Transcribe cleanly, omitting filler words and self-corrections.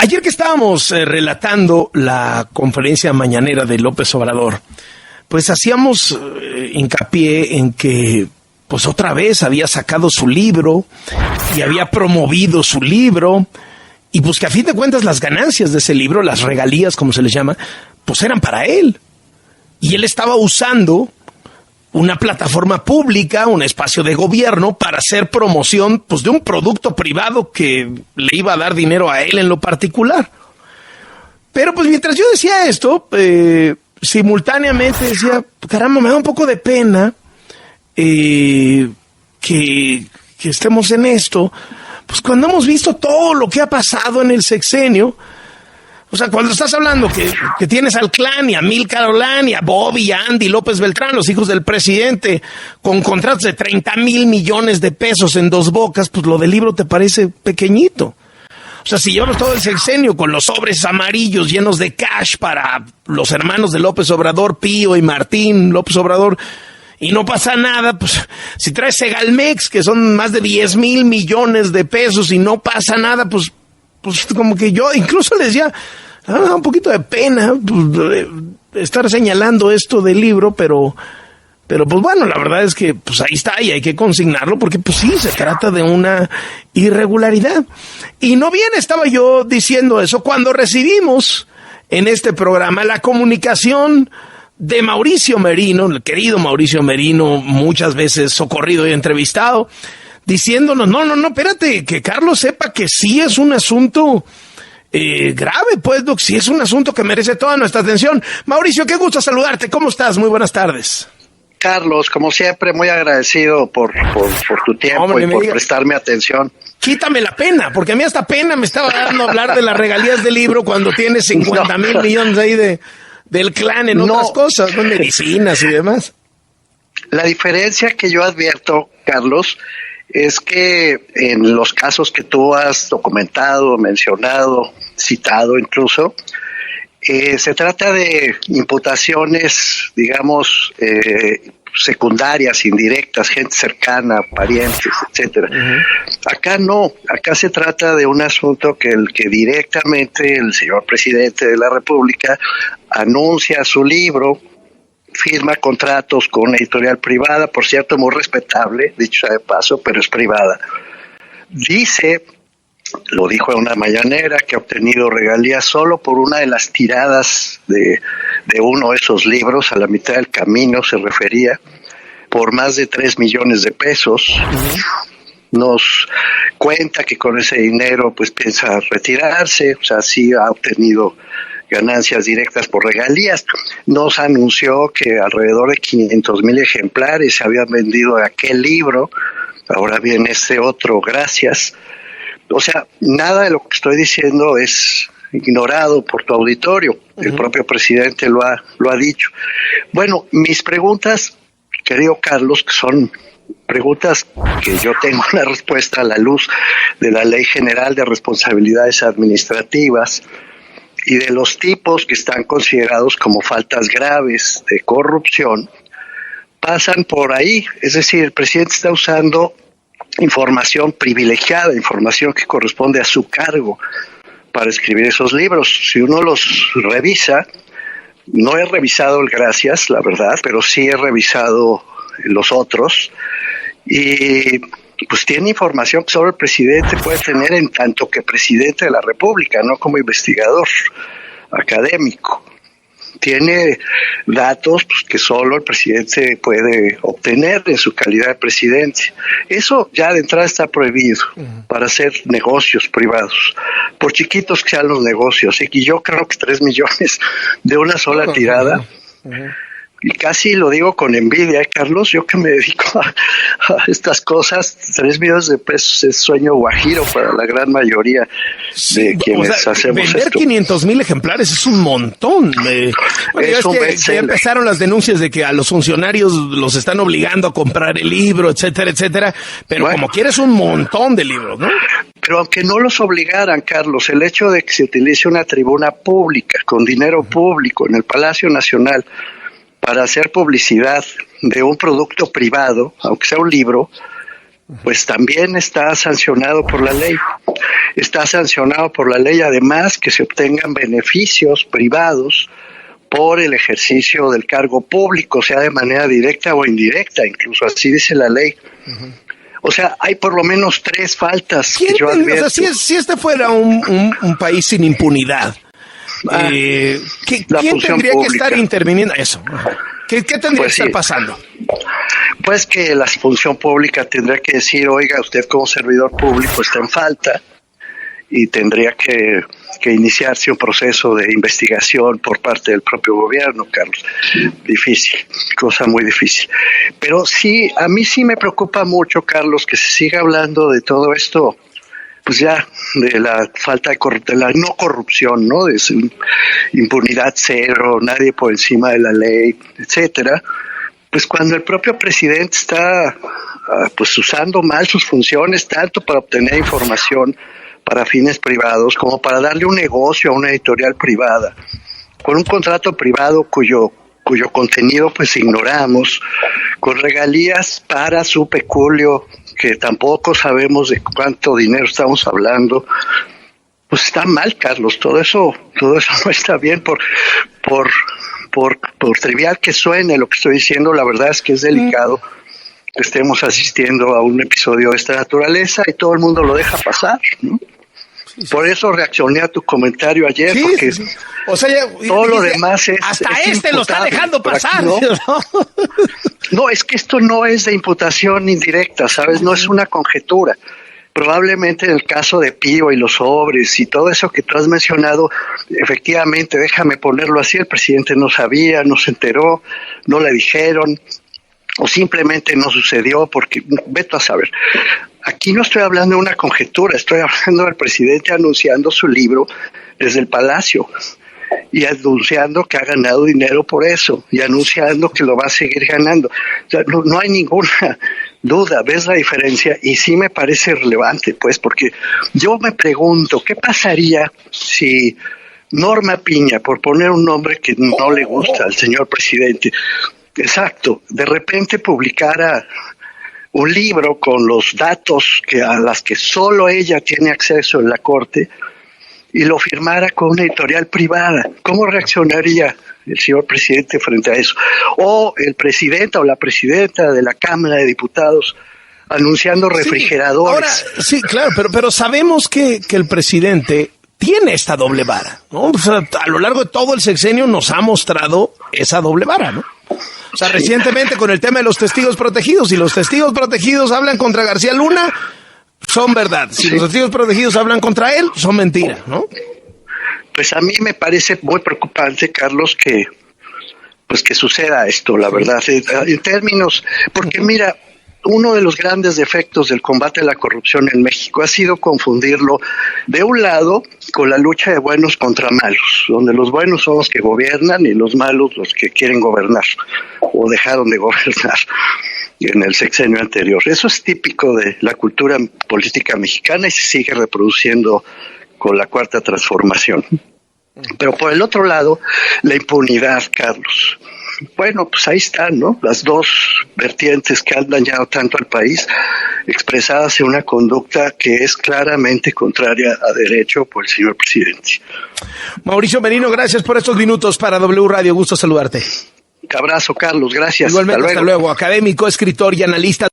Ayer que estábamos relatando la conferencia mañanera de López Obrador, pues hacíamos hincapié en que pues otra vez había sacado su libro y había promovido su libro, y pues que a fin de cuentas las ganancias de ese libro, las regalías como se les llama, pues eran para él. Y él estaba usando una plataforma pública, un espacio de gobierno, para hacer promoción pues de un producto privado que le iba a dar dinero a él en lo particular. Pero pues mientras yo decía esto, simultáneamente decía, caramba, me da un poco de pena que estemos en esto, pues cuando hemos visto todo lo que ha pasado en el sexenio. O sea, cuando estás hablando que tienes al clan y a Amílcar Olán y a Bobby y a Andy López Beltrán, los hijos del presidente, con contratos de 30,000 millones de pesos en Dos Bocas, pues lo del libro te parece pequeñito. O sea, si llevamos todo el sexenio con los sobres amarillos llenos de cash para los hermanos de López Obrador, Pío y Martín López Obrador, y no pasa nada, pues si traes Segalmex, que son más de 10,000 millones de pesos, y no pasa nada, pues como que yo incluso les decía, me da un poquito de pena pues, estar señalando esto del libro, pero pues bueno, la verdad es que pues ahí está y hay que consignarlo porque pues sí, se trata de una irregularidad. Y no bien estaba yo diciendo eso cuando recibimos en este programa la comunicación de Mauricio Merino, el querido Mauricio Merino, muchas veces socorrido y entrevistado, diciéndonos, no, espérate, que Carlos sepa que sí es un asunto grave, pues, Doc, sí es un asunto que merece toda nuestra atención. Mauricio, qué gusto saludarte, ¿cómo estás? Muy buenas tardes. Carlos, como siempre, muy agradecido por tu tiempo. Hombre, y por prestarme atención. Quítame la pena, porque a mí hasta pena me estaba dando hablar de las regalías del libro cuando tienes 50,000 millones ahí del clan en otras cosas, ¿no? Medicinas y demás. La diferencia que yo advierto, Carlos, es que en los casos que tú has documentado, mencionado, citado incluso, se trata de imputaciones, digamos, secundarias, indirectas, gente cercana, parientes, etcétera. Uh-huh. Acá no, acá se trata de un asunto que directamente el señor presidente de la República anuncia su libro, firma contratos con una editorial privada, por cierto, muy respetable, dicho sea de paso, pero es privada. Dice, lo dijo en una mañanera, que ha obtenido regalías solo por una de las tiradas de uno de esos libros, a la mitad del camino se refería, por más de 3 millones de pesos. Uh-huh. Nos cuenta que con ese dinero pues piensa retirarse, o sea, sí ha obtenido ganancias directas por regalías. Nos anunció que alrededor de 500,000 ejemplares se habían vendido de aquel libro, ahora viene este otro, gracias. O sea, nada de lo que estoy diciendo es ignorado por tu auditorio. Uh-huh. El propio presidente lo ha dicho. Bueno, mis preguntas, querido Carlos, que son preguntas que yo tengo una respuesta a la luz de la Ley General de Responsabilidades Administrativas y de los tipos que están considerados como faltas graves de corrupción, pasan por ahí. Es decir, el presidente está usando información privilegiada, información que corresponde a su cargo para escribir esos libros. Si uno los revisa, no he revisado el Gracias, la verdad, pero sí he revisado los otros, y pues tiene información que solo el presidente puede tener en tanto que presidente de la República, no como investigador académico. Tiene datos pues, que solo el presidente puede obtener en su calidad de presidente. Eso ya de entrada está prohibido para hacer negocios privados, por chiquitos que sean los negocios. Y yo creo que 3 millones de una sola tirada. Y casi lo digo con envidia, Carlos, yo que me dedico a estas cosas, 3 millones de pesos es sueño guajiro para la gran mayoría de quienes hacemos vender esto. 500,000 ejemplares es un montón. Ya empezaron las denuncias de que a los funcionarios los están obligando a comprar el libro, etcétera, etcétera, pero bueno, como quieres un montón de libros, ¿no? Pero aunque no los obligaran, Carlos, el hecho de que se utilice una tribuna pública, con dinero público, en el Palacio Nacional, para hacer publicidad de un producto privado, aunque sea un libro, pues también está sancionado por la ley. Está sancionado por la ley, además, que se obtengan beneficios privados por el ejercicio del cargo público, sea de manera directa o indirecta, incluso así dice la ley. O sea, hay por lo menos 3 faltas que yo advierto. O sea, si este fuera un país sin impunidad, ¿quién tendría que estar interviniendo? Eso. ¿Qué tendría que estar pasando? Pues que la función pública tendría que decir, oiga, usted como servidor público está en falta, y tendría que iniciarse un proceso de investigación por parte del propio gobierno, Carlos. Difícil, cosa muy difícil. Pero sí, a mí sí me preocupa mucho, Carlos, que se siga hablando de todo esto, pues ya, de la falta de la no corrupción, ¿no? De impunidad cero, nadie por encima de la ley, etcétera. Pues cuando el propio presidente está pues usando mal sus funciones, tanto para obtener información para fines privados, como para darle un negocio a una editorial privada, con un contrato privado cuyo contenido pues ignoramos, con regalías para su peculio, que tampoco sabemos de cuánto dinero estamos hablando. Pues está mal, Carlos, todo eso no está bien, por trivial que suene lo que estoy diciendo, la verdad es que es delicado que estemos asistiendo a un episodio de esta naturaleza y todo el mundo lo deja pasar, ¿no? Por eso reaccioné a tu comentario ayer, porque o sea, todo lo demás es... Hasta es lo está dejando pasar. No, es que esto no es de imputación indirecta, ¿sabes? No es una conjetura. Probablemente en el caso de Pío y los sobres y todo eso que tú has mencionado, efectivamente, déjame ponerlo así, el presidente no sabía, no se enteró, no le dijeron, o simplemente no sucedió, porque vete a saber. Aquí no estoy hablando de una conjetura, estoy hablando del presidente anunciando su libro desde el Palacio y anunciando que ha ganado dinero por eso y anunciando que lo va a seguir ganando. O sea, no hay ninguna duda, ¿ves la diferencia? Y sí me parece relevante, pues, porque yo me pregunto, ¿qué pasaría si Norma Piña, por poner un nombre que no le gusta al señor presidente, exacto, de repente publicara un libro con los datos a las que solo ella tiene acceso en la Corte y lo firmara con una editorial privada? ¿Cómo reaccionaría el señor presidente frente a eso? O el presidente o la presidenta de la Cámara de Diputados anunciando refrigeradores. Ahora, sí, claro, pero sabemos que el presidente tiene esta doble vara, ¿no? O sea, a lo largo de todo el sexenio nos ha mostrado esa doble vara, ¿no? O sea, recientemente con el tema de los testigos protegidos, si los testigos protegidos hablan contra García Luna, son verdad. Si los testigos protegidos hablan contra él, son mentira, ¿no? Pues a mí me parece muy preocupante, Carlos, que suceda esto, la verdad, en términos, porque mira, uno de los grandes defectos del combate a la corrupción en México ha sido confundirlo, de un lado, con la lucha de buenos contra malos, donde los buenos son los que gobiernan y los malos los que quieren gobernar, o dejaron de gobernar en el sexenio anterior. Eso es típico de la cultura política mexicana y se sigue reproduciendo con la Cuarta Transformación. Pero por el otro lado, la impunidad, Carlos. Bueno, pues ahí están, ¿no? Las dos vertientes que han dañado tanto al país, expresadas en una conducta que es claramente contraria a derecho por el señor presidente. Mauricio Merino, gracias por estos minutos para W Radio. Gusto saludarte. Un abrazo, Carlos. Gracias. Igualmente, hasta luego. Académico, escritor y analista.